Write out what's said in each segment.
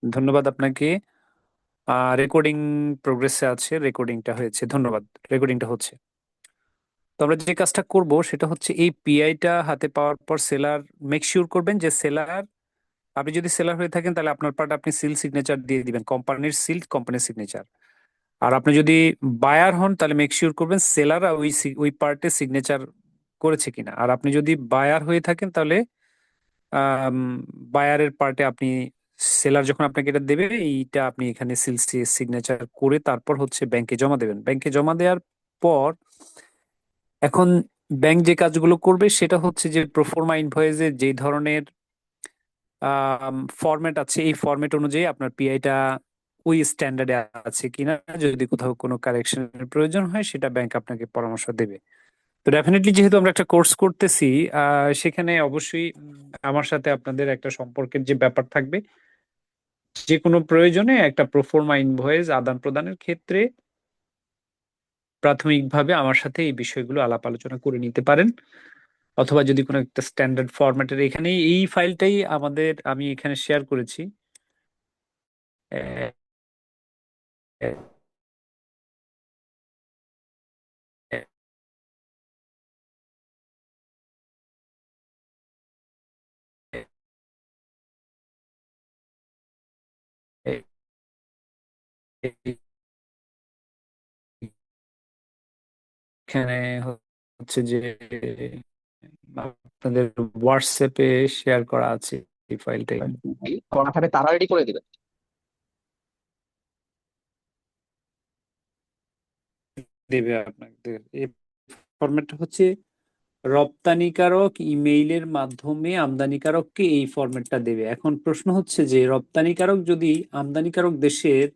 ধন্যবাদ আপনাকে। রেকর্ডিং প্রোগ্রেসে আছে, রেকর্ডিংটা হয়েছে, ধন্যবাদ। রেকর্ডিংটা হচ্ছে। তো আমরা যে কাজটা করব সেটা হচ্ছে এই পিআইটা হাতে পাওয়ার পর সেলার মেক শিওর করবেন যে সেলার, আপনি যদি সেলার হয়ে থাকেন তাহলে আপনার পার্ট আপনি সিল সিগনেচার দিয়ে দিবেন, কোম্পানির সিল, কোম্পানির সিগনেচার। আর আপনি যদি বায়ার হন তাহলে মেক শিওর করবেন সেলার ওই পার্টে সিগনেচার করেছে কিনা। আর আপনি যদি বায়ার হয়ে থাকেন তাহলে বায়ারের পার্টে আপনি, সেলার যখন আপনাকে এটা দেবে এইটা আপনি এখানে সিল সিগনেচার করে তারপর হচ্ছে ব্যাংকে জমা দেবেন। ব্যাংকে জমা দেওয়ার পর এখন ব্যাংক যে কাজগুলো করবে সেটা হচ্ছে যে প্রোফর্মা ইনভয়েসে যে ধরনের ফরম্যাট আছে এই ফরম্যাট অনুযায়ী আপনার পিআইটা ওই স্ট্যান্ডার্ডে আছে কিনা, যদি কোথাও কোনো কারেকশনের প্রয়োজন হয় সেটা ব্যাংক আপনাকে পরামর্শ দেবে। তো ডেফিনেটলি যেহেতু আমরা একটা কোর্স করতেছি, সেখানে অবশ্যই আমার সাথে আপনাদের একটা সম্পর্কের যে ব্যাপার থাকবে, যে কোনো প্রয়োজনে একটা প্রোফর্মা ইনভয়েস আদান প্রদানের ক্ষেত্রে প্রাথমিকভাবে আমার সাথে এই বিষয়গুলো আলাপ আলোচনা করে নিতে পারেন। অথবা যদি কোনো একটা স্ট্যান্ডার্ড ফরম্যাটের, এখানেই এই ফাইলটাই আমি এখানে শেয়ার করেছি। আহ, আহ, আহ, এখানে হচ্ছে যে আপনাদের হোয়াটসঅ্যাপে শেয়ার করা আছে এই ফাইলটাই। আমার মাথায় তারা রেডি করে দিবে। দেবে আপনাদের এই ফরম্যাটটা হচ্ছে রপ্তানিকারক ইমেইলের মাধ্যমে আমদানিকারককে এই ফরম্যাটটা দেবে। এখন প্রশ্ন হচ্ছে যে রপ্তানিকারক যদি আমদানিকারক দেশের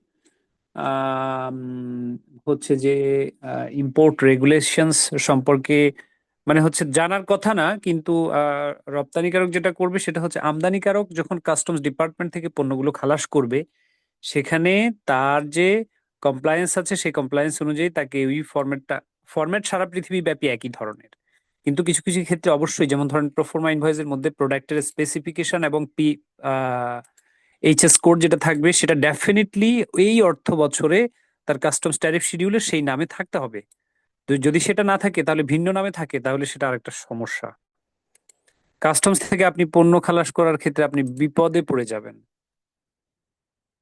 আম, হচ্ছে যে ইম্পোর্ট রেগুলেশনস সম্পর্কে মানে হচ্ছে জানার কথা না, কিন্তু রপ্তানিকারক যেটা করবে সেটা হচ্ছে আমদানিকারক যখন কাস্টমস ডিপার্টমেন্ট থেকে পণ্যগুলো খালাস করবে সেখানে তার যে কমপ্লায়েন্স আছে সেই কমপ্লায়েন্স অনুযায়ী তাকে ওই ফরম্যাট সারা পৃথিবী ব্যাপী একই ধরনের, কিন্তু কিছু কিছু ক্ষেত্রে অবশ্যই, যেমন ধরেন প্রোফর্মা ইনভয়েসের মধ্যে প্রোডাক্টের স্পেসিফিকেশন এবং এইচএস কোড যেটা থাকবে সেটা ডেফিনেটলি এই অর্থ বছরে তার কাস্টমস ট্যারিফ শিডিউলে সেই নামে থাকতে হবে। তো যদি সেটা না থাকে তাহলে ভিন্ন নামে থাকে তাহলে সেটা আরেকটা সমস্যা। কাস্টমস থেকে আপনি পণ্য খালাস করার ক্ষেত্রে আপনি বিপদে পড়ে যাবেন।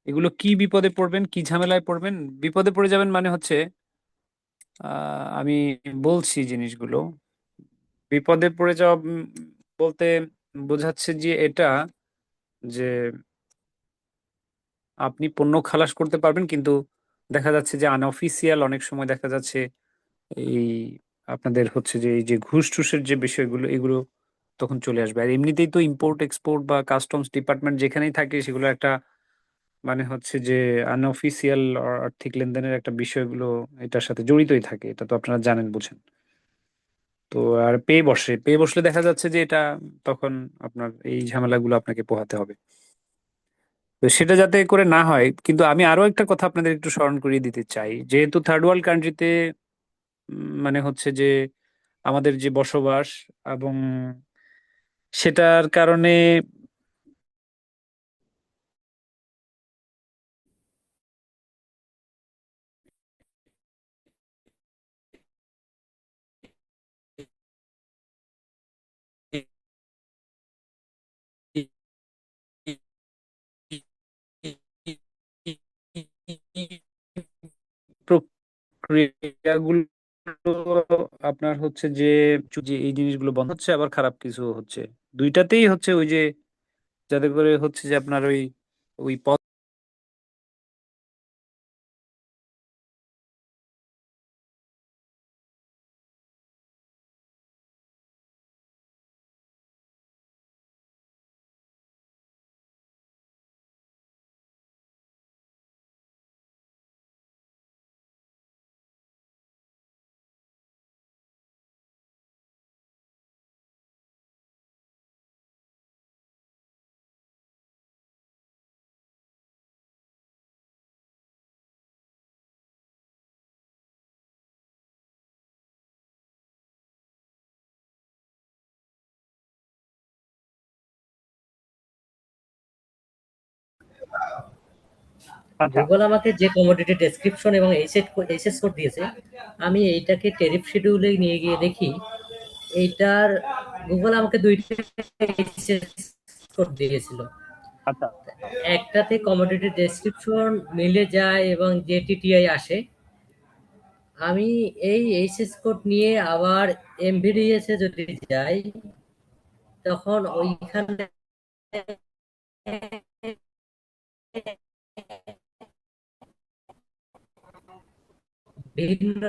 এগুলো কি বিপদে পড়বেন, কি ঝামেলায় পড়বেন? বিপদে পড়ে যাবেন মানে হচ্ছে, আমি বলছি জিনিসগুলো। বিপদে পড়ে যাওয়া বলতে বোঝাচ্ছে যে এটা, যে আপনি পণ্য খালাস করতে পারবেন কিন্তু দেখা যাচ্ছে যে আনঅফিসিয়াল অনেক সময় দেখা যাচ্ছে এই আপনাদের হচ্ছে যে এই যে ঘুষ টুসের যে বিষয়গুলো এগুলো তখন চলে আসবে। আর এমনিতেই তো ইম্পোর্ট এক্সপোর্ট বা কাস্টমস ডিপার্টমেন্ট যেখানেই থাকে সেগুলো একটা মানে হচ্ছে যে আনঅফিসিয়াল আর্থিক লেনদেনের একটা বিষয়গুলো এটার সাথে জড়িতই থাকে, এটা তো আপনারা জানেন বুঝেন। তো আর পে বসলে দেখা যাচ্ছে যে এটা তখন আপনার এই ঝামেলাগুলো আপনাকে পোহাতে হবে। তো সেটা যাতে করে না হয়, কিন্তু আমি আরো একটা কথা আপনাদের একটু স্মরণ করিয়ে দিতে চাই, যেহেতু থার্ড ওয়ার্ল্ড কান্ট্রিতে মানে হচ্ছে যে আমাদের যে বসবাস এবং সেটার কারণে প্রক্রিয়াগুলো আপনার হচ্ছে যে যে এই জিনিসগুলো বন্ধ হচ্ছে আবার খারাপ কিছু হচ্ছে, দুইটাতেই হচ্ছে ওই যে যাতে করে হচ্ছে যে আপনার ওই ওই পথ আচ্ছা গুগল আমাকে যে কমোডিটি ডেসক্রিপশন এবং এইচএস কোড দিয়েছে, আমি এইটাকে ট্যারিফ শিডিউলে নিয়ে গিয়ে দেখি এইটার গুগল আমাকে দুইটা এইচএস কোড দিয়েছিল। আচ্ছা একটাতে কমোডিটি ডেসক্রিপশন মিলে যায় এবং যে টিটিআই আসে। আমি এই এইচএস কোড নিয়ে আবার এমভিডিএস এ যদি যাই, তখন ওইখানে ভিন্ন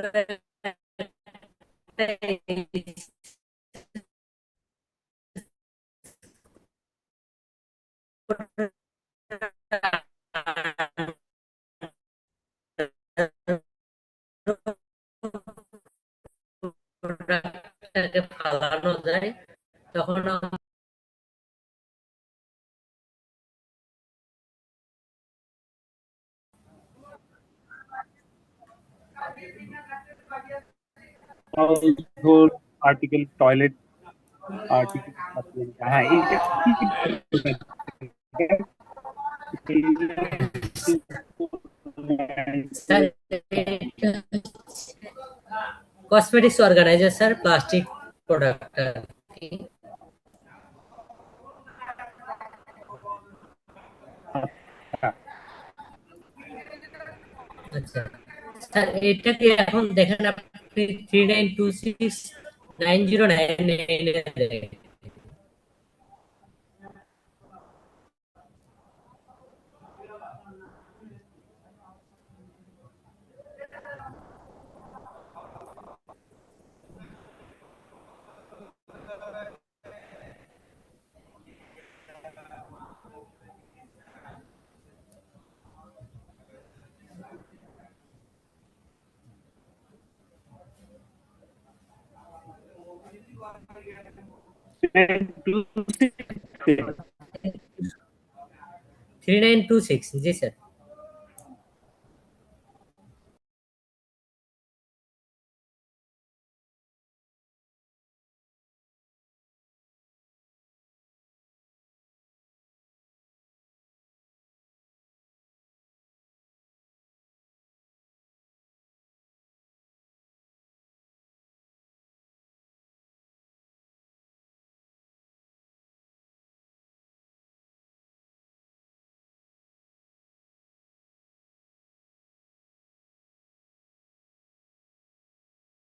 একটা ফালানো যায়, তখন হাউসহোল্ড আর্টিকেল, টয়লেট আর্টিকেল, হ্যাঁ এইটা কি বলবেন? Cosmetics organizer sir, plastic product. আচ্ছা স্যার, এটা কি এখন দেখেন আপনি 39269099 3926, জি স্যার।